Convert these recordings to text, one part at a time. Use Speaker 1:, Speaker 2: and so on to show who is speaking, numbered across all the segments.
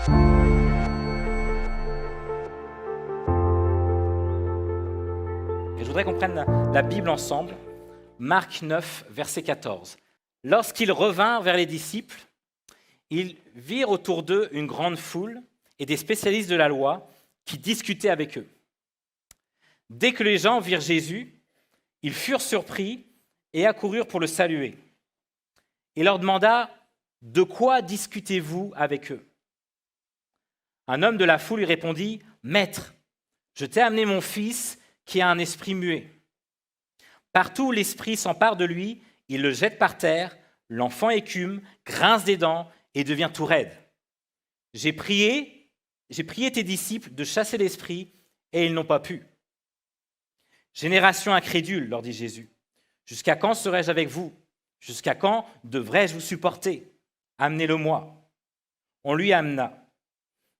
Speaker 1: Et je voudrais qu'on prenne la Bible ensemble. Marc 9, verset 14. Lorsqu'ils revinrent vers les disciples, ils virent autour d'eux une grande foule et des spécialistes de la loi qui discutaient avec eux. Dès que les gens virent Jésus, ils furent surpris et accoururent pour le saluer. Il leur demanda « De quoi discutez-vous avec eux ?» Un homme de la foule lui répondit « Maître, je t'ai amené mon fils qui a un esprit muet. Partout où l'esprit s'empare de lui, il le jette par terre, l'enfant écume, grince des dents et devient tout raide. J'ai prié tes disciples de chasser l'esprit et ils n'ont pas pu. » Génération incrédule, leur dit Jésus, jusqu'à quand serai-je avec vous ? Jusqu'à quand devrais-je vous supporter ? Amenez-le-moi. On lui amena.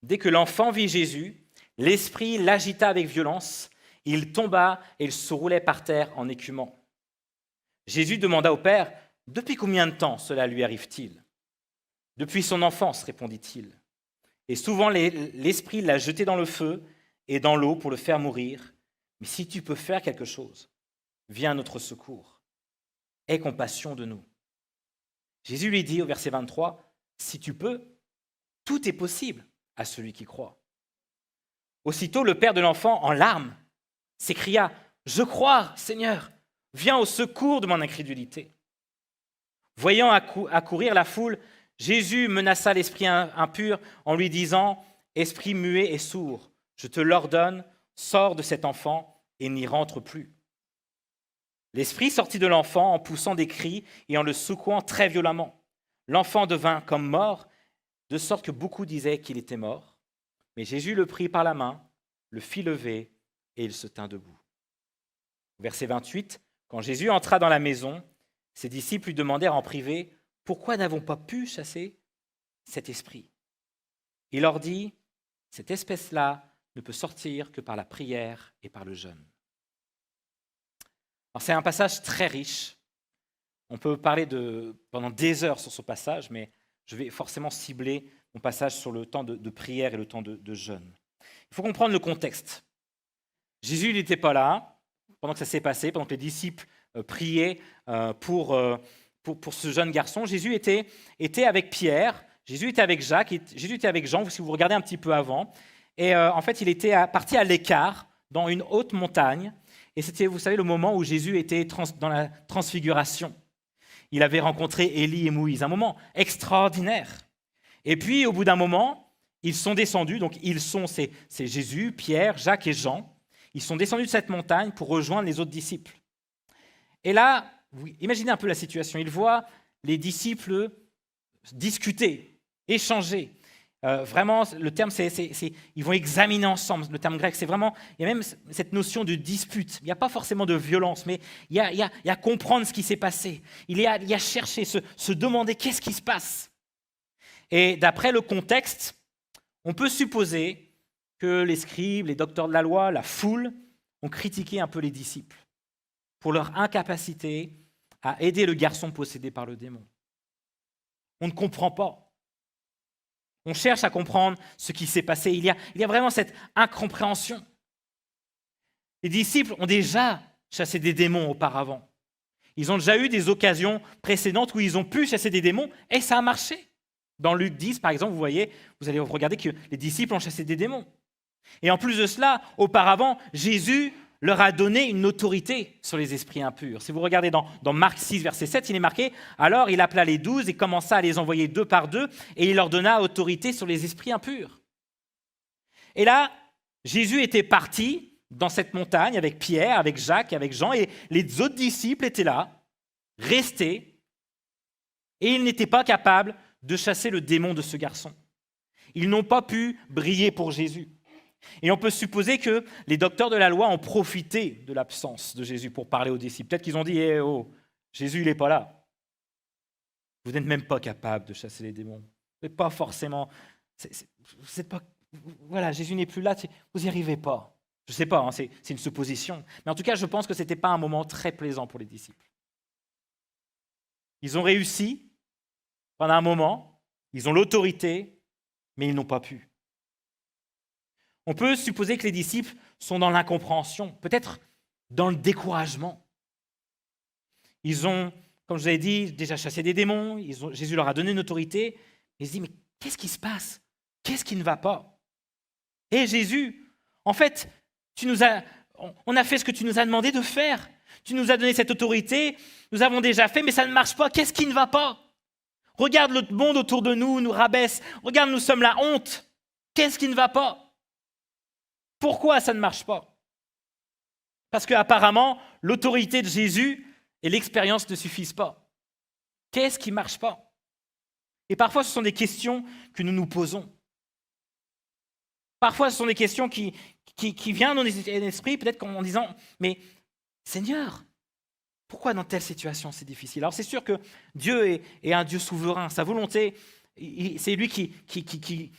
Speaker 1: Dès que l'enfant vit Jésus, l'esprit l'agita avec violence, il tomba et il se roulait par terre en écumant. Jésus demanda au Père, « Depuis combien de temps cela lui arrive-t-il » ? « Depuis son enfance, répondit-il. Et souvent l'esprit l'a jeté dans le feu et dans l'eau pour le faire mourir. Mais si tu peux faire quelque chose, viens à notre secours. Aie compassion de nous. » Jésus lui dit au verset 23, « Si tu peux, tout est possible à celui qui croit. » Aussitôt, le père de l'enfant, en larmes, s'écria, « Je crois, Seigneur, viens au secours de mon incrédulité. » Voyant accourir la foule, Jésus menaça l'esprit impur en lui disant, « Esprit muet et sourd, je te l'ordonne, sors de cet enfant et n'y rentre plus. » L'esprit sortit de l'enfant en poussant des cris et en le secouant très violemment. L'enfant devint comme mort, de sorte que beaucoup disaient qu'il était mort. Mais Jésus le prit par la main, le fit lever et il se tint debout. Verset 28, quand Jésus entra dans la maison, ses disciples lui demandèrent en privé, « Pourquoi n'avons pas pu chasser cet esprit ?» Il leur dit, « Cette espèce-là ne peut sortir que par la prière et par le jeûne. » Alors c'est un passage très riche. On peut parler pendant des heures sur ce passage, mais je vais forcément cibler mon passage sur le temps de prière et le temps de jeûne. Il faut comprendre le contexte. Jésus n'était pas là pendant que ça s'est passé, pendant que les disciples priaient pour ce jeune garçon. Jésus était avec Pierre, Jésus était avec Jacques, Jésus était avec Jean, si vous regardez un petit peu avant. Et en fait, il était parti à l'écart, dans une haute montagne. Et c'était, vous savez, le moment où Jésus était dans la transfiguration. Il avait rencontré Élie et Moïse, un moment extraordinaire. Et puis, au bout d'un moment, ils sont descendus, donc c'est Jésus, Pierre, Jacques et Jean. Ils sont descendus de cette montagne pour rejoindre les autres disciples. Et là, vous imaginez un peu la situation. Ils voient les disciples discuter, échanger. Vraiment, le terme, ils vont examiner ensemble. Le terme grec, c'est vraiment, il y a même cette notion de dispute. Il n'y a pas forcément de violence, mais il y a comprendre ce qui s'est passé. Il y a chercher, se demander qu'est-ce qui se passe. Et d'après le contexte, on peut supposer que les scribes, les docteurs de la loi, la foule, ont critiqué un peu les disciples pour leur incapacité à aider le garçon possédé par le démon. On ne comprend pas. On cherche à comprendre ce qui s'est passé. Il y a vraiment cette incompréhension. Les disciples ont déjà chassé des démons auparavant. Ils ont déjà eu des occasions précédentes où ils ont pu chasser des démons et ça a marché. Dans Luc 10, par exemple, vous allez regarder que les disciples ont chassé des démons. Et en plus de cela, auparavant, Jésus leur a donné une autorité sur les esprits impurs. Si vous regardez dans Marc 6, verset 7, il est marqué « Alors il appela les 12 et commença à les envoyer 2 par 2 et il leur donna autorité sur les esprits impurs. » Et là, Jésus était parti dans cette montagne avec Pierre, avec Jacques, avec Jean, et les autres disciples étaient là, restés, et ils n'étaient pas capables de chasser le démon de ce garçon. Ils n'ont pas pu briller pour Jésus. Et on peut supposer que les docteurs de la loi ont profité de l'absence de Jésus pour parler aux disciples. Peut-être qu'ils ont dit « oh, Jésus, il n'est pas là. Vous n'êtes même pas capable de chasser les démons. Vous n'êtes pas forcément... Voilà, Jésus n'est plus là, vous n'y arrivez pas. » Je ne sais pas, hein, c'est une supposition. Mais en tout cas, je pense que ce n'était pas un moment très plaisant pour les disciples. Ils ont réussi pendant un moment, ils ont l'autorité, mais ils n'ont pas pu. On peut supposer que les disciples sont dans l'incompréhension, peut-être dans le découragement. Ils ont, comme je vous l'ai dit, déjà chassé des démons, Jésus leur a donné une autorité. Ils se disent, mais qu'est-ce qui se passe? Qu'est-ce qui ne va pas? Et Jésus, en fait, on a fait ce que tu nous as demandé de faire. Tu nous as donné cette autorité, nous avons déjà fait, mais ça ne marche pas. Qu'est-ce qui ne va pas? Regarde le monde autour de nous, nous rabaisse. Regarde, nous sommes la honte. Qu'est-ce qui ne va pas? Pourquoi ça ne marche pas? Parce qu'apparemment, l'autorité de Jésus et l'expérience ne suffisent pas. Qu'est-ce qui ne marche pas? Et parfois, ce sont des questions que nous nous posons. Parfois, ce sont des questions qui viennent dans l'esprit, peut-être en disant, mais Seigneur, pourquoi dans telle situation c'est difficile? Alors c'est sûr que Dieu est un Dieu souverain. Sa volonté, c'est lui qui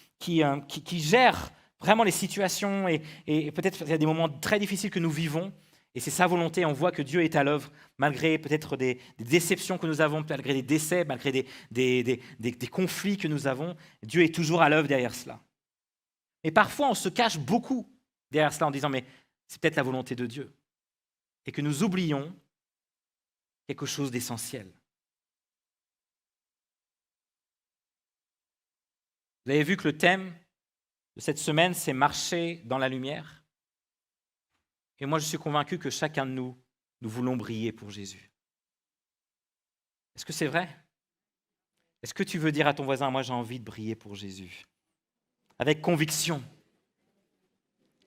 Speaker 1: gère vraiment les situations et peut-être il y a des moments très difficiles que nous vivons. Et c'est sa volonté, on voit que Dieu est à l'œuvre, malgré peut-être des déceptions que nous avons, malgré des décès, malgré des conflits que nous avons. Dieu est toujours à l'œuvre derrière cela. Et parfois, on se cache beaucoup derrière cela en disant, mais c'est peut-être la volonté de Dieu. Et que nous oublions quelque chose d'essentiel. Vous avez vu que le thème de cette semaine, c'est marcher dans la lumière. Et moi, je suis convaincu que chacun de nous voulons briller pour Jésus. Est-ce que c'est vrai? Est-ce que tu veux dire à ton voisin, moi j'ai envie de briller pour Jésus? Avec conviction.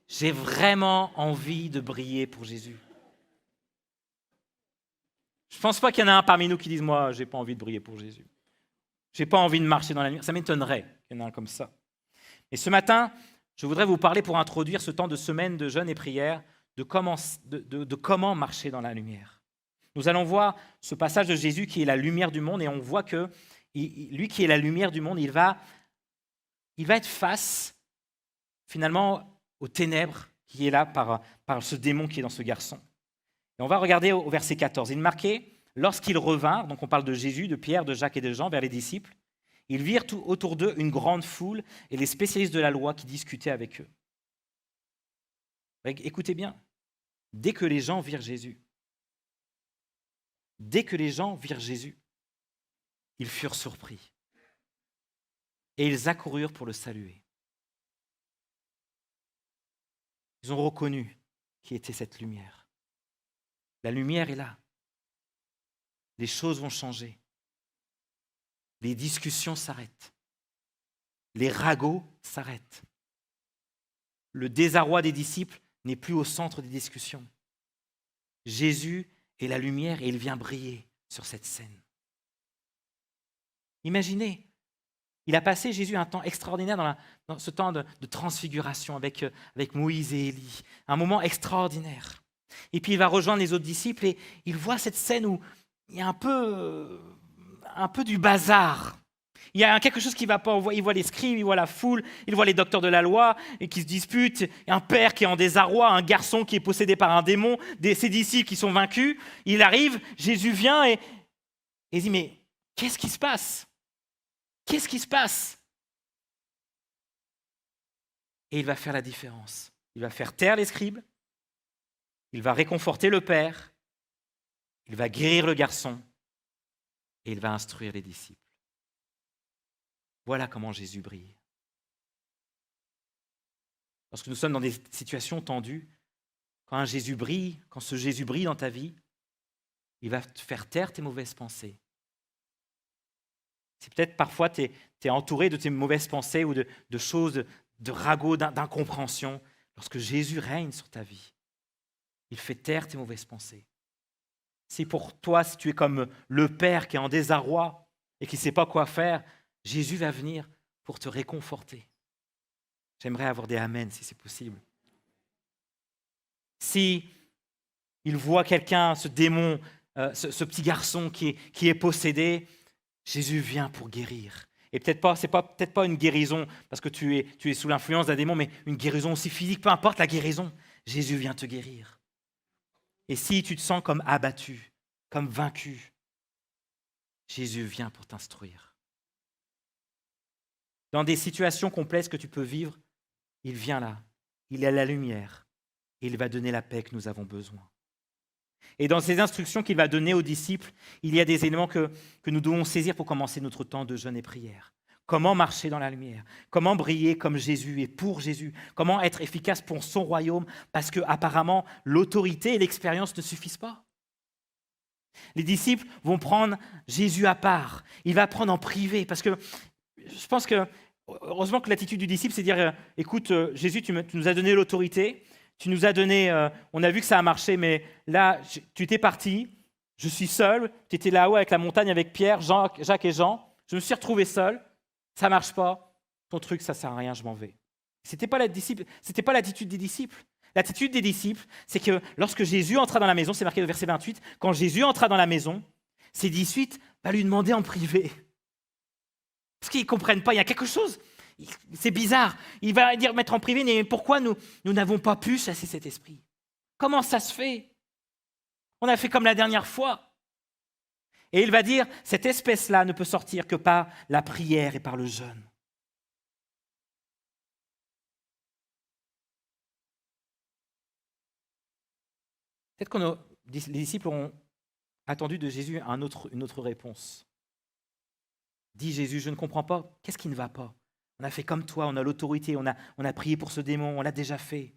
Speaker 1: J'ai vraiment envie de briller pour Jésus. Je ne pense pas qu'il y en a un parmi nous qui dise, moi, je n'ai pas envie de briller pour Jésus. Je n'ai pas envie de marcher dans la lumière. Ça m'étonnerait qu'il y en ait un comme ça. Et ce matin, je voudrais vous parler pour introduire ce temps de semaine de jeûne et prière, de comment marcher dans la lumière. Nous allons voir ce passage de Jésus qui est la lumière du monde et on voit que lui qui est la lumière du monde, il va être face finalement aux ténèbres qui est là par ce démon qui est dans ce garçon. Et on va regarder au verset 14. Il marquait, lorsqu'ils revinrent, donc on parle de Jésus, de Pierre, de Jacques et de Jean, vers les disciples, ils virent tout autour d'eux une grande foule et les spécialistes de la loi qui discutaient avec eux. Écoutez bien, dès que les gens virent Jésus, ils furent surpris et ils accoururent pour le saluer. Ils ont reconnu qui était cette lumière. La lumière est là. Les choses vont changer. Les discussions s'arrêtent. Les ragots s'arrêtent. Le désarroi des disciples n'est plus au centre des discussions. Jésus est la lumière et il vient briller sur cette scène. Imaginez, il a passé, Jésus, un temps extraordinaire dans ce temps de transfiguration avec Moïse et Élie. Un moment extraordinaire. Et puis il va rejoindre les autres disciples et il voit cette scène où il y a un peu du bazar. Il y a quelque chose qui ne va pas. Il voit les scribes, il voit la foule, il voit les docteurs de la loi et qui se disputent. Un père qui est en désarroi, un garçon qui est possédé par un démon, ses disciples qui sont vaincus. Il arrive, Jésus vient et il dit, mais qu'est-ce qui se passe? Qu'est-ce qui se passe? Et il va faire la différence. Il va faire taire les scribes, il va réconforter le père, il va guérir le garçon et il va instruire les disciples. Voilà comment Jésus brille. Lorsque nous sommes dans des situations tendues, quand ce Jésus brille dans ta vie, il va te faire taire tes mauvaises pensées. Si peut-être parfois tu es entouré de tes mauvaises pensées ou de choses, de ragots, d'incompréhension, lorsque Jésus règne sur ta vie, il fait taire tes mauvaises pensées. Si pour toi, si tu es comme le père qui est en désarroi et qui ne sait pas quoi faire, Jésus va venir pour te réconforter. J'aimerais avoir des amens si c'est possible. Si il voit quelqu'un, ce démon, ce petit garçon qui est possédé, Jésus vient pour guérir. Et c'est peut-être pas une guérison parce que tu es sous l'influence d'un démon, mais une guérison aussi physique, peu importe la guérison, Jésus vient te guérir. Et si tu te sens comme abattu, comme vaincu, Jésus vient pour t'instruire. Dans des situations complexes que tu peux vivre, il vient là, il est la lumière et il va donner la paix que nous avons besoin. Et dans ces instructions qu'il va donner aux disciples, il y a des éléments que nous devons saisir pour commencer notre temps de jeûne et prière. Comment marcher dans la lumière? Comment briller comme Jésus et pour Jésus? Comment être efficace pour son royaume? Parce qu'apparemment, l'autorité et l'expérience ne suffisent pas. Les disciples vont prendre Jésus à part. Il va prendre en privé. Parce que je pense que, heureusement que l'attitude du disciple, c'est de dire, écoute, Jésus, tu nous as donné l'autorité. Tu nous as donné, on a vu que ça a marché, mais là, tu t'es parti. Je suis seul. Tu étais là-haut avec la montagne, avec Pierre, Jacques et Jean. Je me suis retrouvé seul. Ça ne marche pas, ton truc, ça ne sert à rien, je m'en vais. Ce n'était pas l'attitude des disciples. L'attitude des disciples, c'est que lorsque Jésus entra dans la maison, c'est marqué au verset 28, quand Jésus entra dans la maison, ses disciples vont lui demander en privé. Parce qu'ils ne comprennent pas, il y a quelque chose, c'est bizarre. Il va dire mettre en privé, mais pourquoi nous n'avons pas pu chasser cet esprit? Comment ça se fait? On a fait comme la dernière fois. Et il va dire, cette espèce-là ne peut sortir que par la prière et par le jeûne. Peut-être que les disciples ont attendu de Jésus une autre réponse. Dit Jésus, je ne comprends pas, qu'est-ce qui ne va pas? On a fait comme toi, on a l'autorité, on a prié pour ce démon, on l'a déjà fait.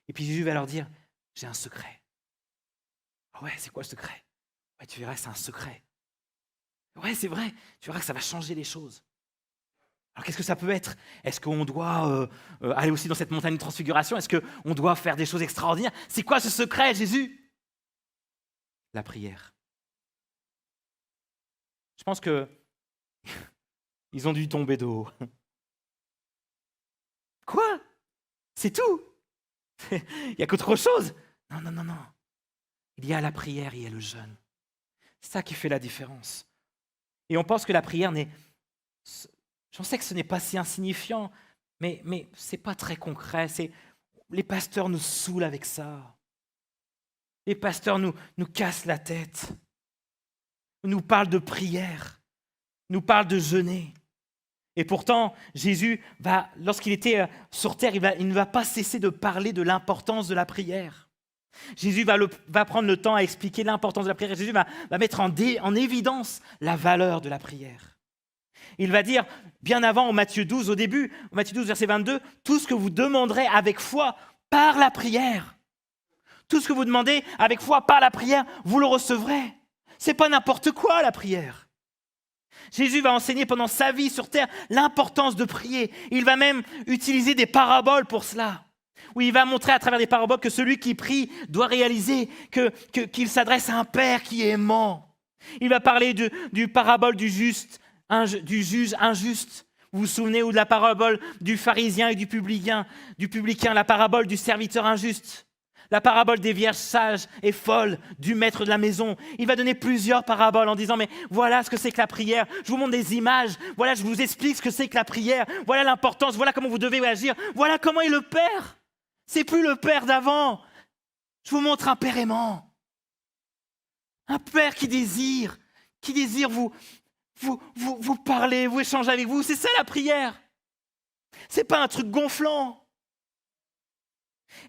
Speaker 1: Et puis Jésus va leur dire, j'ai un secret. Ah ouais, c'est quoi le secret? Ouais, tu verras, c'est un secret. Ouais, c'est vrai, tu verras que ça va changer les choses. Alors qu'est-ce que ça peut être? Est-ce qu'on doit aller aussi dans cette montagne de transfiguration? Est-ce qu'on doit faire des choses extraordinaires? C'est quoi ce secret, Jésus? La prière. Je pense que ils ont dû tomber de haut. Quoi? C'est tout? Il n'y a qu'autre chose? Non. Il y a la prière, il y a le jeûne. C'est ça qui fait la différence. Et on pense que la prière n'est... J'en sais que ce n'est pas si insignifiant, mais ce n'est pas très concret. Les pasteurs nous saoulent avec ça. Les pasteurs nous cassent la tête. Nous parlent de prière. Nous parlent de jeûner. Et pourtant, Jésus, lorsqu'il était sur terre, il ne va pas cesser de parler de l'importance de la prière. Jésus va prendre le temps à expliquer l'importance de la prière. Jésus va mettre en évidence la valeur de la prière. Il va dire, bien avant, au Matthieu 12, au début, au Matthieu 12, verset 22, « Tout ce que vous demanderez avec foi par la prière, tout ce que vous demandez avec foi par la prière, vous le recevrez. » Ce n'est pas n'importe quoi, la prière. Jésus va enseigner pendant sa vie sur terre l'importance de prier. Il va même utiliser des paraboles pour cela. Où il va montrer à travers des paraboles que celui qui prie doit réaliser qu'il s'adresse à un Père qui est aimant. Il va parler du parabole du juge injuste. Vous vous souvenez, ou de la parabole du pharisien et du publicain, la parabole du serviteur injuste, la parabole des vierges sages et folles, du maître de la maison. Il va donner plusieurs paraboles en disant, mais voilà ce que c'est que la prière. Je vous montre des images. Voilà, je vous explique ce que c'est que la prière. Voilà l'importance. Voilà comment vous devez agir. Voilà comment est le Père. C'est plus le Père d'avant. Je vous montre un Père aimant. Un Père qui désire vous parler, vous échanger avec vous. C'est ça la prière. C'est pas un truc gonflant.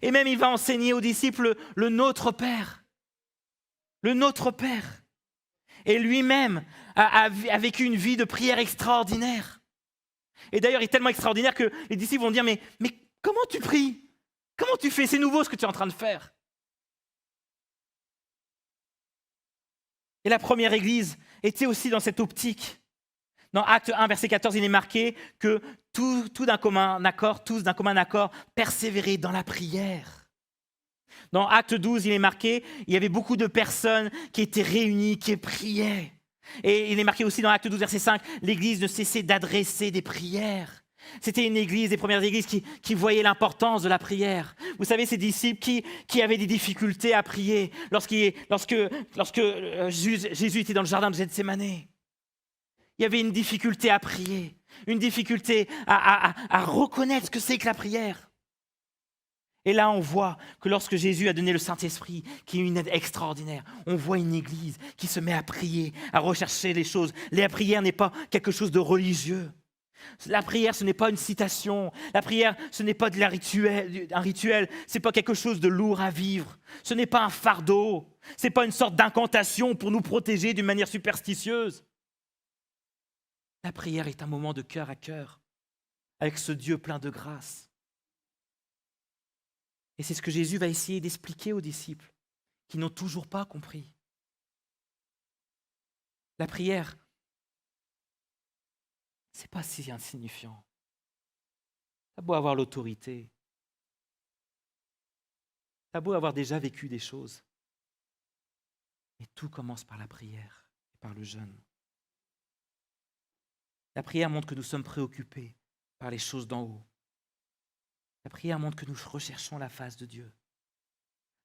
Speaker 1: Et même il va enseigner aux disciples le Notre Père. Le Notre Père. Et lui-même a vécu une vie de prière extraordinaire. Et d'ailleurs, il est tellement extraordinaire que les disciples vont dire, mais comment tu pries? Comment tu fais? C'est nouveau ce que tu es en train de faire. Et la première église était aussi dans cette optique. Dans Acte 1, verset 14, il est marqué que tous d'un commun accord, persévéraient dans la prière. Dans Acte 12, il est marqué, il y avait beaucoup de personnes qui étaient réunies, qui priaient. Et il est marqué aussi dans Acte 12, verset 5, l'église ne cessait d'adresser des prières. C'était une église, des premières églises qui voyaient l'importance de la prière. Vous savez, ces disciples qui avaient des difficultés à prier lorsque Jésus était dans le jardin de Gethsémane. Il y avait une difficulté à prier, une difficulté à reconnaître ce que c'est que la prière. Et là, on voit que lorsque Jésus a donné le Saint-Esprit, qui est une aide extraordinaire, on voit une église qui se met à prier, à rechercher les choses. La prière n'est pas quelque chose de religieux. La prière, ce n'est pas une citation. La prière, ce n'est pas un rituel. Ce n'est pas quelque chose de lourd à vivre. Ce n'est pas un fardeau. Ce n'est pas une sorte d'incantation pour nous protéger d'une manière superstitieuse. La prière est un moment de cœur à cœur avec ce Dieu plein de grâce. Et c'est ce que Jésus va essayer d'expliquer aux disciples qui n'ont toujours pas compris. La prière, c'est pas si insignifiant. T'as beau avoir l'autorité, t'as beau avoir déjà vécu des choses, mais tout commence par la prière et par le jeûne. La prière montre que nous sommes préoccupés par les choses d'en haut. La prière montre que nous recherchons la face de Dieu.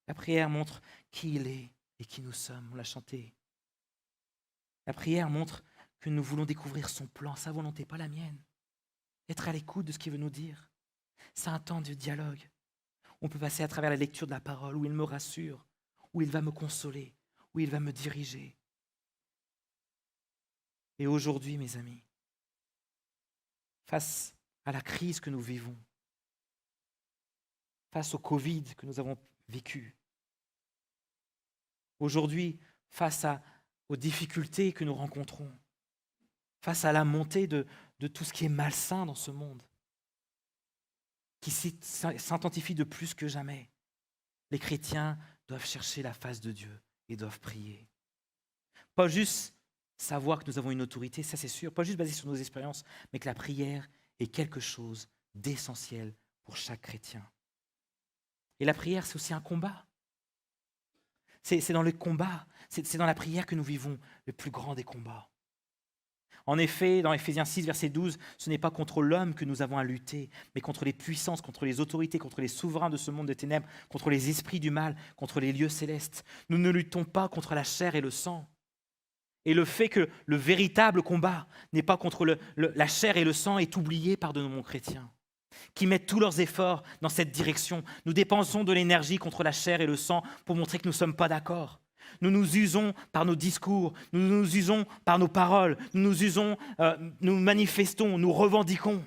Speaker 1: La prière montre qui il est et qui nous sommes, on l'a chanté. La prière montre que nous voulons découvrir son plan, sa volonté, pas la mienne. Être à l'écoute de ce qu'il veut nous dire. C'est un temps de dialogue. On peut passer à travers la lecture de la parole où il me rassure, où il va me consoler, où il va me diriger. Et aujourd'hui, mes amis, face à la crise que nous vivons, face au Covid que nous avons vécu, aujourd'hui, face aux difficultés que nous rencontrons, face à la montée de tout ce qui est malsain dans ce monde, qui s'intensifie de plus que jamais, les chrétiens doivent chercher la face de Dieu et doivent prier. Pas juste savoir que nous avons une autorité, ça c'est sûr, pas juste basé sur nos expériences, mais que la prière est quelque chose d'essentiel pour chaque chrétien. Et la prière, c'est aussi un combat. C'est dans le combat, c'est dans la prière que nous vivons le plus grand des combats. En effet, dans Éphésiens 6, verset 12, ce n'est pas contre l'homme que nous avons à lutter, mais contre les puissances, contre les autorités, contre les souverains de ce monde de ténèbres, contre les esprits du mal, contre les lieux célestes. Nous ne luttons pas contre la chair et le sang. Et le fait que le véritable combat n'est pas contre la chair et le sang est oublié par de nombreux chrétiens qui mettent tous leurs efforts dans cette direction. Nous dépensons de l'énergie contre la chair et le sang pour montrer que nous ne sommes pas d'accord. Nous nous usons par nos discours, nous nous usons par nos paroles, nous manifestons, nous revendiquons.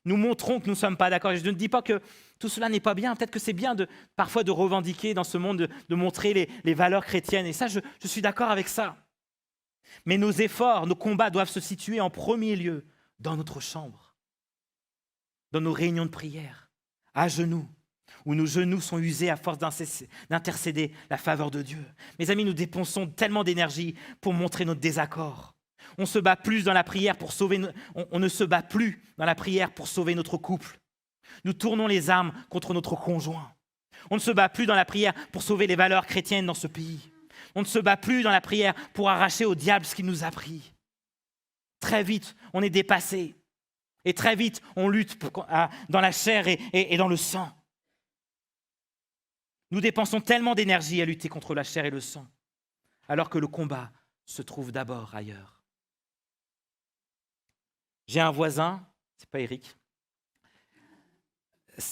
Speaker 1: Nous montrons que nous ne sommes pas d'accord. Et je ne dis pas que tout cela n'est pas bien. Peut-être que c'est bien parfois de revendiquer dans ce monde, de montrer les valeurs chrétiennes. Et ça, je suis d'accord avec ça. Mais nos efforts, nos combats doivent se situer en premier lieu dans notre chambre, dans nos réunions de prière, à genoux, où nos genoux sont usés à force d'intercéder la faveur de Dieu. Mes amis, nous dépensons tellement d'énergie pour montrer notre désaccord. On se bat plus dans la prière pour sauver, on ne se bat plus dans la prière pour sauver notre couple. Nous tournons les armes contre notre conjoint. On ne se bat plus dans la prière pour sauver les valeurs chrétiennes dans ce pays. On ne se bat plus dans la prière pour arracher au diable ce qu'il nous a pris. Très vite, on est dépassé. Et très vite, on lutte dans la chair et dans le sang. Nous dépensons tellement d'énergie à lutter contre la chair et le sang, alors que le combat se trouve d'abord ailleurs. J'ai un voisin, c'est pas Eric,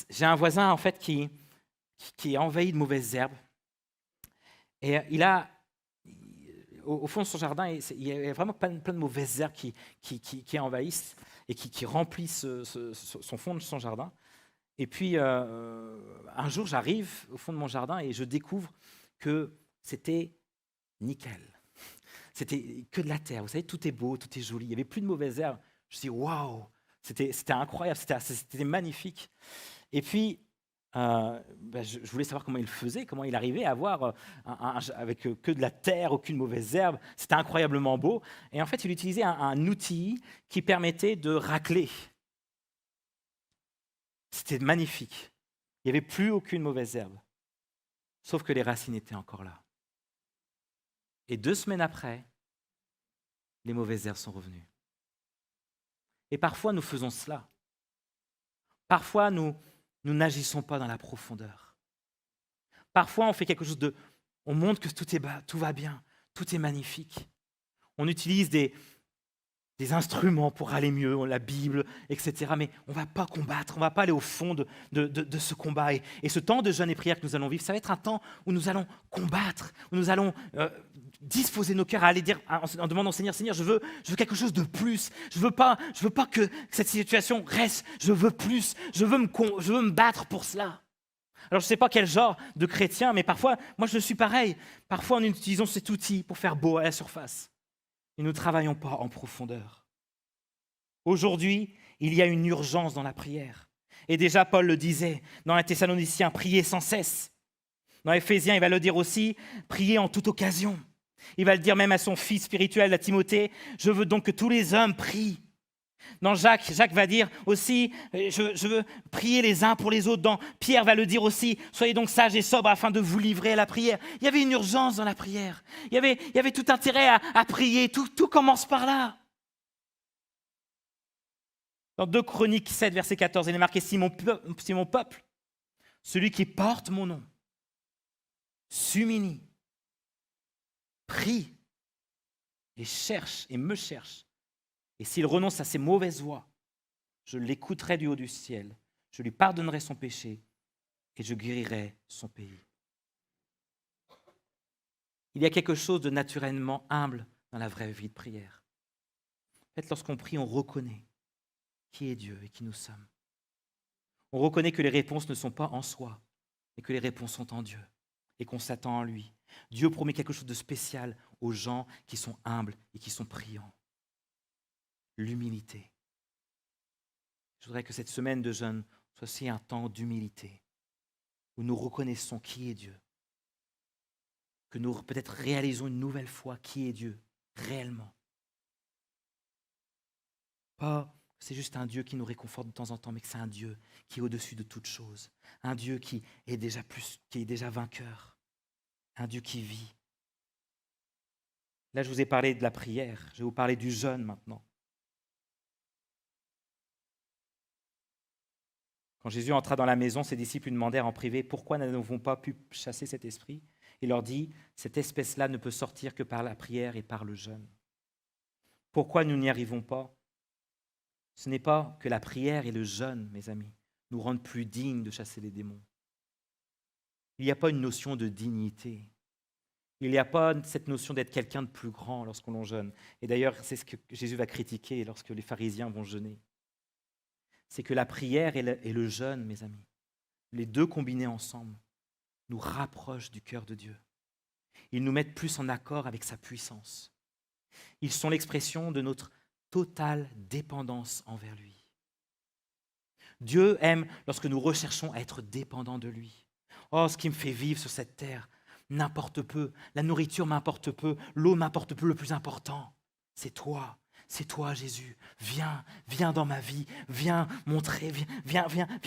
Speaker 1: j'ai un voisin en fait qui est envahi de mauvaises herbes. Et il a, au fond de son jardin, il y a vraiment plein de mauvaises herbes qui envahissent et qui remplissent son fond de son jardin. Et puis, un jour, j'arrive au fond de mon jardin et je découvre que c'était nickel. C'était que de la terre. Vous savez, tout est beau, tout est joli. Il n'y avait plus de mauvaises herbes. Je me dis, waouh, c'était incroyable, c'était magnifique. Et puis, je voulais savoir comment il faisait, comment il arrivait à avoir, avec que de la terre, aucune mauvaise herbe. C'était incroyablement beau. Et en fait, il utilisait un outil qui permettait de racler. C'était magnifique. Il n'y avait plus aucune mauvaise herbe. Sauf que les racines étaient encore là. Et 2 semaines après, les mauvaises herbes sont revenues. Et parfois, nous faisons cela. Parfois, nous n'agissons pas dans la profondeur. Parfois, on fait quelque chose on montre que tout va bien, tout est magnifique. On utilise des instruments pour aller mieux, la Bible, etc. Mais on ne va pas combattre, on ne va pas aller au fond de ce combat. Et ce temps de jeûne et prière que nous allons vivre, ça va être un temps où nous allons combattre, où nous allons disposer nos cœurs à aller dire, en demandant au Seigneur, Seigneur, je veux quelque chose de plus. Je veux pas que cette situation reste. Je veux plus. Je veux me battre pour cela. Alors, je ne sais pas quel genre de chrétien, mais parfois, moi, je suis pareil. Parfois, nous utilisons cet outil pour faire beau à la surface. Et nous ne travaillons pas en profondeur. Aujourd'hui, il y a une urgence dans la prière. Et déjà, Paul le disait dans les Thessaloniciens, priez sans cesse. Dans Éphésiens, il va le dire aussi, priez en toute occasion. Il va le dire même à son fils spirituel, à Timothée, je veux donc que tous les hommes prient. Dans Jacques va dire aussi, je veux prier les uns pour les autres. Dans Pierre va le dire aussi, soyez donc sages et sobres afin de vous livrer à la prière. Il y avait une urgence dans la prière. Il y avait tout intérêt à prier. Tout commence par là. Dans 2 Chroniques 7, verset 14, il est marqué, si mon peuple, celui qui porte mon nom, s'humilie, prie et cherche et me cherche, et s'il renonce à ses mauvaises voies, je l'écouterai du haut du ciel, je lui pardonnerai son péché et je guérirai son pays. Il y a quelque chose de naturellement humble dans la vraie vie de prière. En fait, lorsqu'on prie, on reconnaît qui est Dieu et qui nous sommes. On reconnaît que les réponses ne sont pas en soi, mais que les réponses sont en Dieu et qu'on s'attend à lui. Dieu promet quelque chose de spécial aux gens qui sont humbles et qui sont priants. L'humilité. Je voudrais que cette semaine de jeûne soit aussi un temps d'humilité, où nous reconnaissons qui est Dieu, que nous peut-être réalisons une nouvelle fois qui est Dieu, réellement. Pas c'est juste un Dieu qui nous réconforte de temps en temps, mais que c'est un Dieu qui est au-dessus de toute chose, un Dieu qui est déjà vainqueur, un Dieu qui vit. Là, je vous ai parlé de la prière, je vais vous parler du jeûne maintenant. Quand Jésus entra dans la maison, ses disciples lui demandèrent en privé « Pourquoi n'avons-nous pas pu chasser cet esprit ?» Il leur dit « Cette espèce-là ne peut sortir que par la prière et par le jeûne. » Pourquoi nous n'y arrivons pas ? Ce n'est pas que la prière et le jeûne, mes amis, nous rendent plus dignes de chasser les démons. Il n'y a pas une notion de dignité. Il n'y a pas cette notion d'être quelqu'un de plus grand lorsqu'on jeûne. Et d'ailleurs, c'est ce que Jésus va critiquer lorsque les pharisiens vont jeûner. C'est que la prière et le jeûne, mes amis, les deux combinés ensemble, nous rapprochent du cœur de Dieu. Ils nous mettent plus en accord avec sa puissance. Ils sont l'expression de notre totale dépendance envers lui. Dieu aime lorsque nous recherchons à être dépendants de lui. Oh, ce qui me fait vivre sur cette terre n'importe peu. La nourriture m'importe peu. L'eau m'importe peu. Le plus important, c'est toi. C'est toi, Jésus. Viens dans ma vie. Viens montrer, viens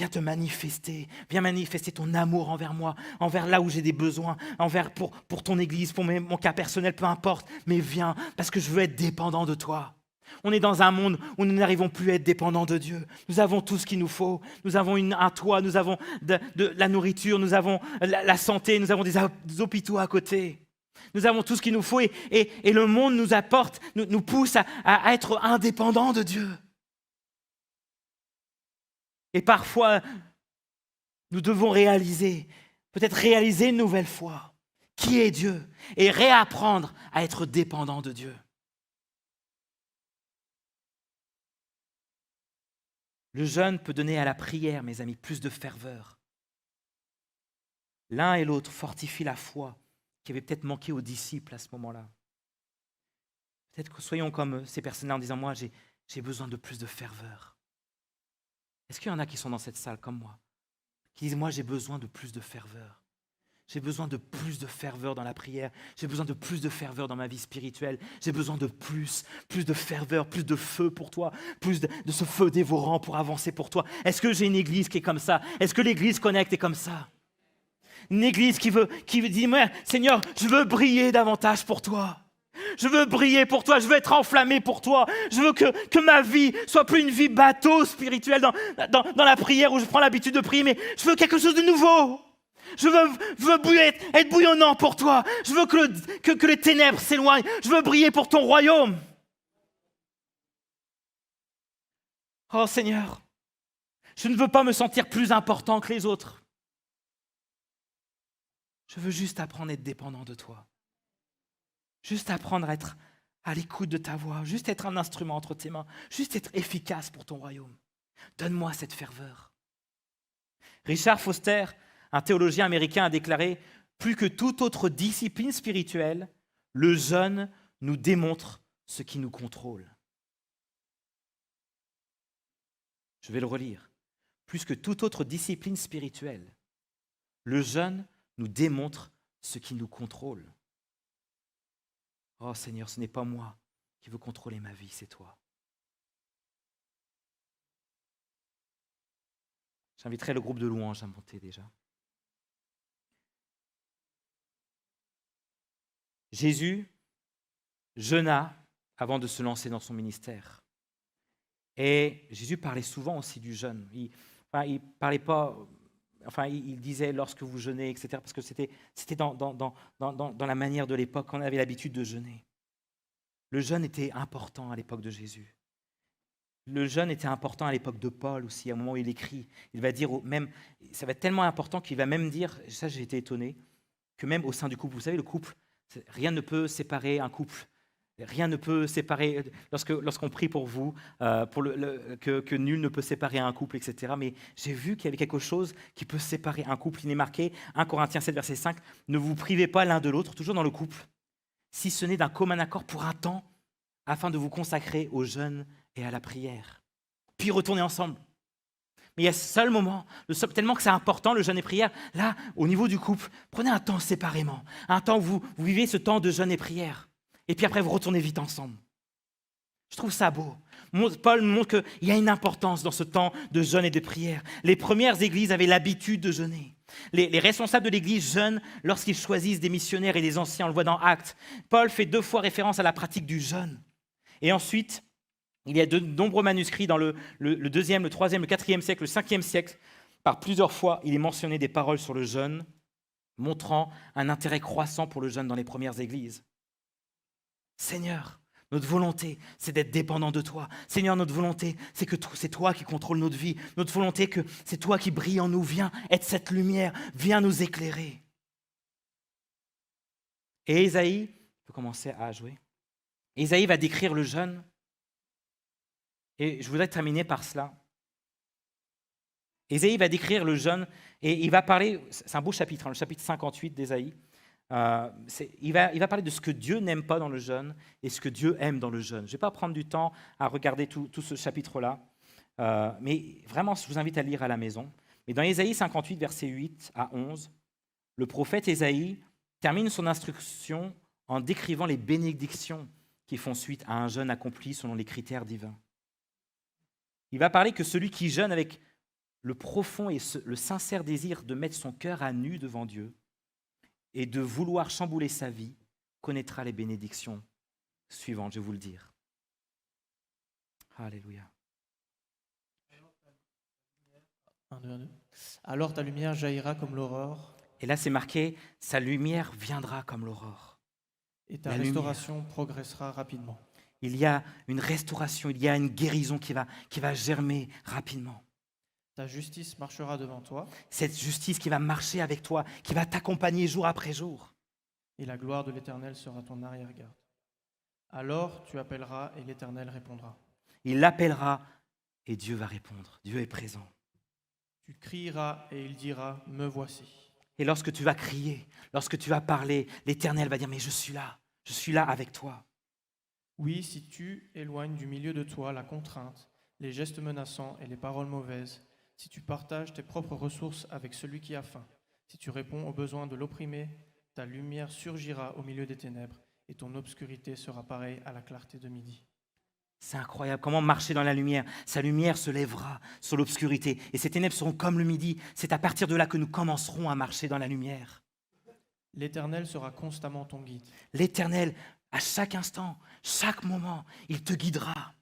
Speaker 1: te manifester. Viens manifester ton amour envers moi, envers là où j'ai des besoins, envers pour ton église, pour mon cas personnel, peu importe. Mais viens, parce que je veux être dépendant de toi. On est dans un monde où nous n'arrivons plus à être dépendants de Dieu. Nous avons tout ce qu'il nous faut. Nous avons un toit, nous avons de la nourriture, nous avons la santé, nous avons des hôpitaux à côté. Nous avons tout ce qu'il nous faut et le monde nous apporte, nous pousse à être indépendants de Dieu. Et parfois, nous devons peut-être réaliser une nouvelle fois qui est Dieu et réapprendre à être dépendants de Dieu. Le jeûne peut donner à la prière, mes amis, plus de ferveur. L'un et l'autre fortifient la foi qui avait peut-être manqué aux disciples à ce moment-là. Peut-être que soyons comme ces personnes-là en disant « Moi, j'ai besoin de plus de ferveur. » Est-ce qu'il y en a qui sont dans cette salle comme moi, qui disent « Moi, j'ai besoin de plus de ferveur. J'ai besoin de plus de ferveur dans la prière. J'ai besoin de plus de ferveur dans ma vie spirituelle. J'ai besoin de plus de ferveur, plus de feu pour toi, plus de ce feu dévorant pour avancer pour toi. » Est-ce que j'ai une église qui est comme ça? Est-ce que l'église Connect est comme ça? Une église qui dit « Seigneur, je veux briller davantage pour toi. Je veux briller pour toi, je veux être enflammé pour toi. Je veux que ma vie soit plus une vie bateau spirituelle dans la prière où je prends l'habitude de prier, mais je veux quelque chose de nouveau. Je veux être bouillonnant pour toi. Je veux que les ténèbres s'éloignent. Je veux briller pour ton royaume. » Oh Seigneur, je ne veux pas me sentir plus important que les autres. Je veux juste apprendre à être dépendant de toi. Juste apprendre à être à l'écoute de ta voix, juste être un instrument entre tes mains, juste être efficace pour ton royaume. Donne-moi cette ferveur. Richard Foster, un théologien américain, a déclaré « Plus que toute autre discipline spirituelle, le jeûne nous démontre ce qui nous contrôle. » Je vais le relire. Plus que toute autre discipline spirituelle, le jeûne nous démontre ce qui nous contrôle. Oh Seigneur, ce n'est pas moi qui veux contrôler ma vie, c'est toi. J'inviterai le groupe de louanges à monter déjà. Jésus jeûna avant de se lancer dans son ministère. Et Jésus parlait souvent aussi du jeûne. Il parlait pas, il disait lorsque vous jeûnez, etc. Parce que c'était dans la manière de l'époque, on avait l'habitude de jeûner. Le jeûne était important à l'époque de Jésus. Le jeûne était important à l'époque de Paul aussi, à un moment où il écrit. Il va dire, même, ça va être tellement important qu'il va même dire, ça j'ai été étonné, que même au sein du couple, vous savez, le couple, rien ne peut séparer un couple. Rien ne peut séparer, lorsqu'on prie pour vous, que nul ne peut séparer un couple, etc. Mais j'ai vu qu'il y avait quelque chose qui peut séparer un couple. Il est marqué, 1 Corinthiens 7, verset 5, « Ne vous privez pas l'un de l'autre, toujours dans le couple, si ce n'est d'un commun accord pour un temps, afin de vous consacrer au jeûne et à la prière. » Puis retournez ensemble. Mais il y a ce seul moment, tellement que c'est important, le jeûne et prière, là, au niveau du couple, prenez un temps séparément, un temps où vous vivez ce temps de jeûne et prière. Et puis après, vous retournez vite ensemble. Je trouve ça beau. Paul nous montre qu'il y a une importance dans ce temps de jeûne et de prière. Les premières églises avaient l'habitude de jeûner. Les responsables de l'église jeûnent lorsqu'ils choisissent des missionnaires et des anciens. On le voit dans Actes. Paul fait 2 fois référence à la pratique du jeûne. Et ensuite, il y a de nombreux manuscrits dans le 2e, le 3e, le 4e siècle, le 5e siècle. Par plusieurs fois, il est mentionné des paroles sur le jeûne, montrant un intérêt croissant pour le jeûne dans les premières églises. Seigneur, notre volonté, c'est d'être dépendant de toi. Seigneur, notre volonté, c'est que c'est toi qui contrôles notre vie. Notre volonté, que c'est toi qui brille en nous. Viens être cette lumière, viens nous éclairer. Et Ésaïe, on peut commencer à jouer. Ésaïe va décrire le jeûne. Et je voudrais terminer par cela. Ésaïe va décrire le jeûne et il va parler, c'est un beau chapitre, le chapitre 58 d'Ésaïe. Il va parler de ce que Dieu n'aime pas dans le jeûne et ce que Dieu aime dans le jeûne. Je ne vais pas prendre du temps à regarder tout ce chapitre-là, mais vraiment, je vous invite à lire à la maison. Mais dans Ésaïe 58, versets 8 à 11, le prophète Ésaïe termine son instruction en décrivant les bénédictions qui font suite à un jeûne accompli selon les critères divins. Il va parler que celui qui jeûne avec le profond et le sincère désir de mettre son cœur à nu devant Dieu, et de vouloir chambouler sa vie, connaîtra les bénédictions suivantes, je vais vous le dire. Alléluia.
Speaker 2: Alors ta lumière jaillira comme l'aurore.
Speaker 1: Et là, c'est marqué, sa lumière viendra comme l'aurore.
Speaker 2: Et ta restauration progressera rapidement.
Speaker 1: Il y a une restauration, il y a une guérison qui va germer rapidement.
Speaker 2: Ta justice marchera devant toi.
Speaker 1: Cette justice qui va marcher avec toi, qui va t'accompagner jour après jour.
Speaker 2: Et la gloire de l'Éternel sera ton arrière-garde. Alors tu appelleras et l'Éternel répondra.
Speaker 1: Il l'appellera et Dieu va répondre. Dieu est présent.
Speaker 2: Tu crieras et il dira, me voici.
Speaker 1: Et lorsque tu vas crier, lorsque tu vas parler, l'Éternel va dire, mais je suis là avec toi.
Speaker 2: Oui, si tu éloignes du milieu de toi la contrainte, les gestes menaçants et les paroles mauvaises, si tu partages tes propres ressources avec celui qui a faim, si tu réponds aux besoins de l'opprimé, ta lumière surgira au milieu des ténèbres et ton obscurité sera pareille à la clarté de midi.
Speaker 1: C'est incroyable, comment marcher dans la lumière. Sa lumière se lèvera sur l'obscurité et ces ténèbres seront comme le midi. C'est à partir de là que nous commencerons à marcher dans la lumière.
Speaker 2: L'Éternel sera constamment ton guide.
Speaker 1: L'Éternel, à chaque instant, chaque moment, il te guidera.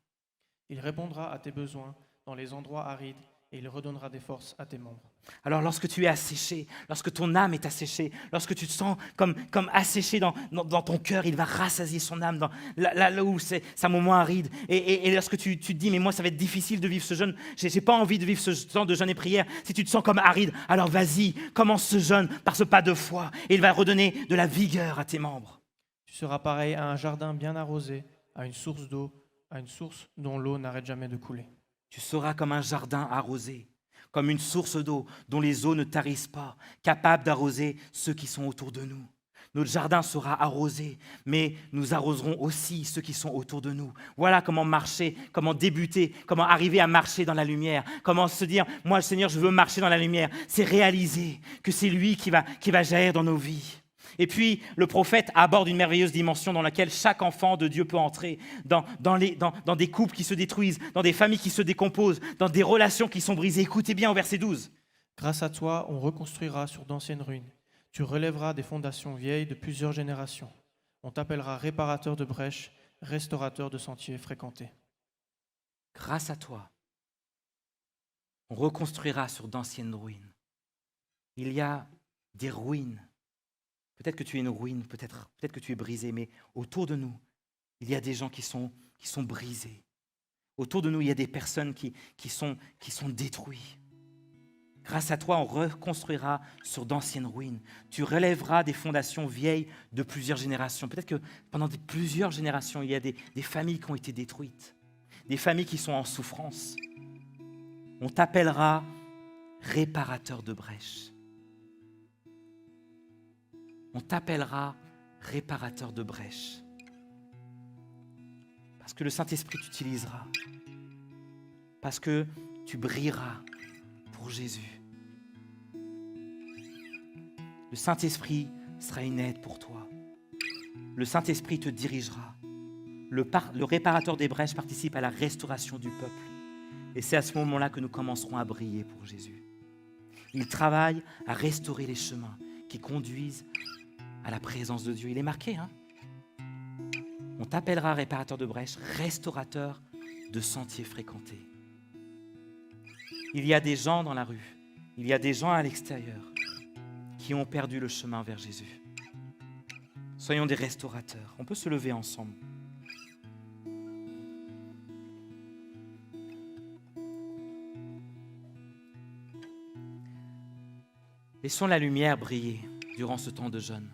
Speaker 2: Il répondra à tes besoins dans les endroits arides et il redonnera des forces à tes membres.
Speaker 1: Alors lorsque tu es asséché, lorsque ton âme est asséchée, lorsque tu te sens comme asséché dans ton cœur, il va rassasier son âme là où c'est un moment aride. Et lorsque tu te dis, mais moi ça va être difficile de vivre ce jeûne, j'ai pas envie de vivre ce temps de jeûne et prière, si tu te sens comme aride, alors vas-y, commence ce jeûne par ce pas de foi et il va redonner de la vigueur à tes membres.
Speaker 2: Tu seras pareil à un jardin bien arrosé, à une source d'eau, à une source dont l'eau n'arrête jamais de couler.
Speaker 1: Tu seras comme un jardin arrosé, comme une source d'eau dont les eaux ne tarissent pas, capable d'arroser ceux qui sont autour de nous. Notre jardin sera arrosé, mais nous arroserons aussi ceux qui sont autour de nous. Voilà comment marcher, comment débuter, comment arriver à marcher dans la lumière, comment se dire, moi Seigneur, je veux marcher dans la lumière. C'est réaliser que c'est lui qui va jaillir dans nos vies. Et puis, le prophète aborde une merveilleuse dimension dans laquelle chaque enfant de Dieu peut entrer, dans des couples qui se détruisent, dans des familles qui se décomposent, dans des relations qui sont brisées. Écoutez bien au verset 12.
Speaker 2: Grâce à toi, on reconstruira sur d'anciennes ruines. Tu relèveras des fondations vieilles de plusieurs générations. On t'appellera réparateur de brèches, restaurateur de sentiers fréquentés.
Speaker 1: Grâce à toi, on reconstruira sur d'anciennes ruines. Il y a des ruines. Peut-être que tu es une ruine, peut-être que tu es brisé, mais autour de nous, il y a des gens qui sont brisés. Autour de nous, il y a des personnes qui sont détruites. Grâce à toi, on reconstruira sur d'anciennes ruines. Tu relèveras des fondations vieilles de plusieurs générations. Peut-être que pendant plusieurs générations, il y a des familles qui ont été détruites, des familles qui sont en souffrance. On t'appellera réparateur de brèches. On t'appellera réparateur de brèches. Parce que le Saint-Esprit t'utilisera. Parce que tu brilleras pour Jésus. Le Saint-Esprit sera une aide pour toi. Le Saint-Esprit te dirigera. Le réparateur des brèches participe à la restauration du peuple. Et c'est à ce moment-là que nous commencerons à briller pour Jésus. Il travaille à restaurer les chemins qui conduisent à la présence de Dieu. Il est marqué, hein? On t'appellera réparateur de brèches, restaurateur de sentiers fréquentés. Il y a des gens dans la rue, il y a des gens à l'extérieur qui ont perdu le chemin vers Jésus. Soyons des restaurateurs. On peut se lever ensemble. Laissons la lumière briller durant ce temps de jeûne.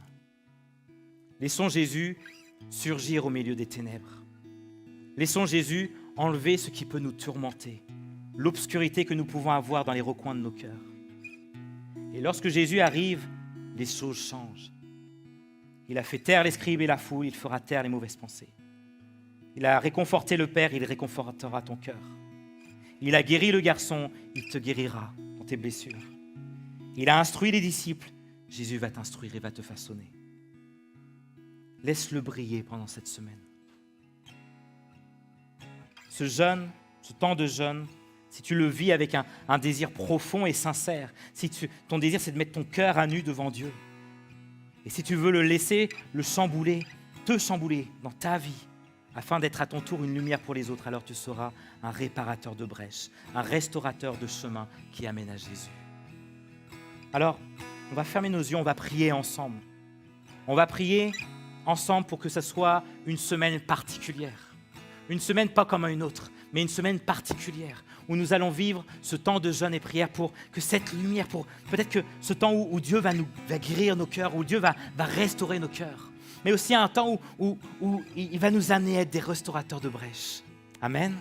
Speaker 1: Laissons Jésus surgir au milieu des ténèbres. Laissons Jésus enlever ce qui peut nous tourmenter, l'obscurité que nous pouvons avoir dans les recoins de nos cœurs. Et lorsque Jésus arrive, les choses changent. Il a fait taire les scribes et la foule, il fera taire les mauvaises pensées. Il a réconforté le Père, il réconfortera ton cœur. Il a guéri le garçon, il te guérira dans tes blessures. Il a instruit les disciples, Jésus va t'instruire et va te façonner. Laisse-le briller pendant cette semaine. Ce jeûne, ce temps de jeûne, si tu le vis avec un désir profond et sincère, si ton désir c'est de mettre ton cœur à nu devant Dieu, et si tu veux le laisser le chambouler, te chambouler dans ta vie, afin d'être à ton tour une lumière pour les autres, alors tu seras un réparateur de brèches, un restaurateur de chemin qui amène à Jésus. Alors, on va fermer nos yeux, on va prier ensemble. On va prier ensemble pour que ce soit une semaine particulière. Une semaine pas comme une autre, mais une semaine particulière où nous allons vivre ce temps de jeûne et prière pour que cette lumière, pour peut-être que ce temps où Dieu va guérir nos cœurs, où Dieu va restaurer nos cœurs, mais aussi un temps où il va nous amener à être des restaurateurs de brèches. Amen.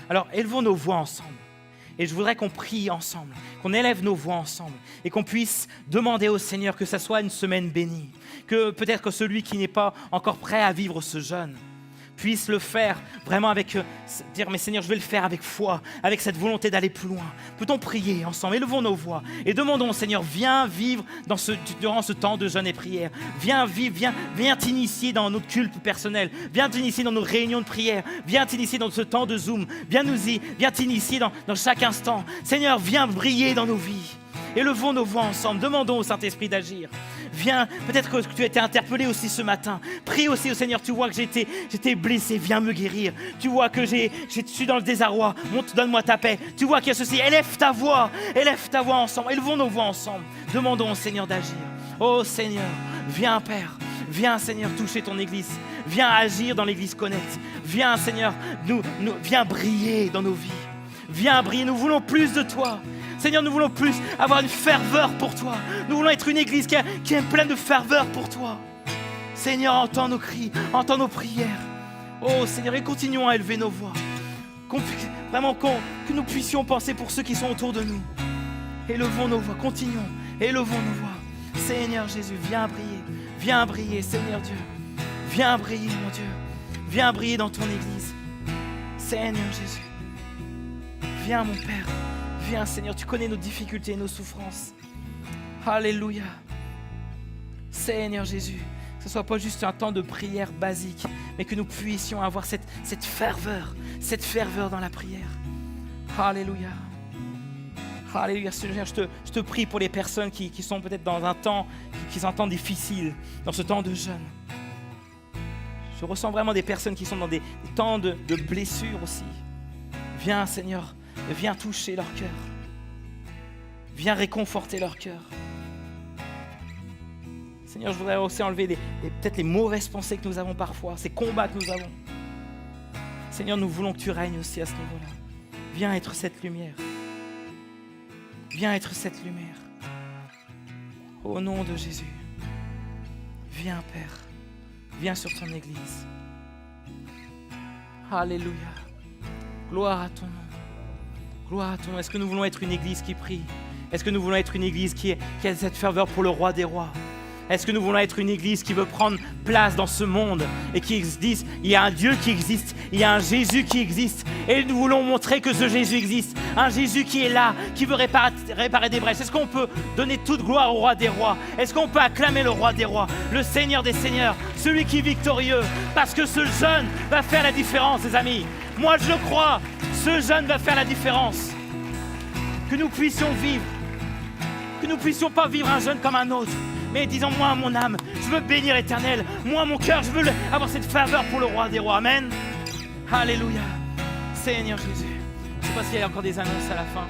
Speaker 1: Alors, élevons nos voix ensemble. Et je voudrais qu'on prie ensemble, qu'on élève nos voix ensemble et qu'on puisse demander au Seigneur que ça soit une semaine bénie. Que peut-être que celui qui n'est pas encore prêt à vivre ce jeûne puisse le faire vraiment avec, dire mais Seigneur, je vais le faire avec foi, avec cette volonté d'aller plus loin. Peut-on prier ensemble? Élevons nos voix et demandons au Seigneur, viens vivre durant ce temps de jeûne et prière. Viens vivre, viens t'initier dans notre culte personnel. Viens t'initier dans nos réunions de prière. Viens t'initier dans ce temps de Zoom. Viens t'initier dans chaque instant. Seigneur, viens briller dans nos vies. Élevons nos voix ensemble, demandons au Saint-Esprit d'agir. Viens, peut-être que tu as été interpellé aussi ce matin. Prie aussi au Seigneur, tu vois que j'étais blessé, viens me guérir. Tu vois que je suis dans le désarroi, donne-moi ta paix. Tu vois qu'il y a ceci, élève ta voix ensemble. Élevons nos voix ensemble, demandons au Seigneur d'agir. Oh Seigneur, viens Père, viens Seigneur toucher ton Église. Viens agir dans l'Église Connect. Viens Seigneur, viens briller dans nos vies. Viens briller, nous voulons plus de toi. Seigneur, nous voulons plus avoir une ferveur pour toi. Nous voulons être une église qui est pleine de ferveur pour toi. Seigneur, entends nos cris, entends nos prières. Oh Seigneur, et continuons à élever nos voix. Vraiment que nous puissions penser pour ceux qui sont autour de nous. Élevons nos voix, continuons, élevons nos voix. Seigneur Jésus, viens briller, Seigneur Dieu. Viens briller, mon Dieu. Viens briller dans ton Église. Seigneur Jésus. Viens, mon Père. Viens, Seigneur. Tu connais nos difficultés et nos souffrances. Alléluia. Seigneur Jésus, que ce ne soit pas juste un temps de prière basique, mais que nous puissions avoir cette ferveur dans la prière. Alléluia. Alléluia, Seigneur, je te prie pour les personnes qui sont peut-être dans un temps, qui sont un temps difficile, dans ce temps de jeûne. Je ressens vraiment des personnes qui sont dans des temps de blessures aussi. Viens, Seigneur, viens toucher leur cœur. Viens réconforter leur cœur. Seigneur, je voudrais aussi enlever peut-être les mauvaises pensées que nous avons parfois, ces combats que nous avons. Seigneur, nous voulons que tu règnes aussi à ce niveau-là. Viens être cette lumière. Viens être cette lumière. Au nom de Jésus. Viens, Père. Viens sur ton Église. Alléluia. Gloire à ton nom. Gloire à ton nom. Est-ce que nous voulons être une Église qui prie? Est-ce que nous voulons être une Église qui a cette ferveur pour le roi des rois? Est-ce que nous voulons être une Église qui veut prendre place dans ce monde et qui dit il y a un Dieu qui existe, il y a un Jésus qui existe et nous voulons montrer que ce Jésus existe, un Jésus qui est là, qui veut réparer des brèches. Est-ce qu'on peut donner toute gloire au roi des rois? Est-ce qu'on peut acclamer le roi des rois, le Seigneur des seigneurs, celui qui est victorieux? Parce que ce jeûne va faire la différence, les amis. Moi je le crois, ce jeûne va faire la différence. Que nous puissions vivre, que nous puissions pas vivre un jeûne comme un autre, mais disons, moi, mon âme, je veux bénir l'Éternel. Moi, mon cœur, je veux avoir cette faveur pour le roi des rois. Amen. Alléluia. Seigneur Jésus. Je ne sais pas s'il y a encore des annonces à la fin.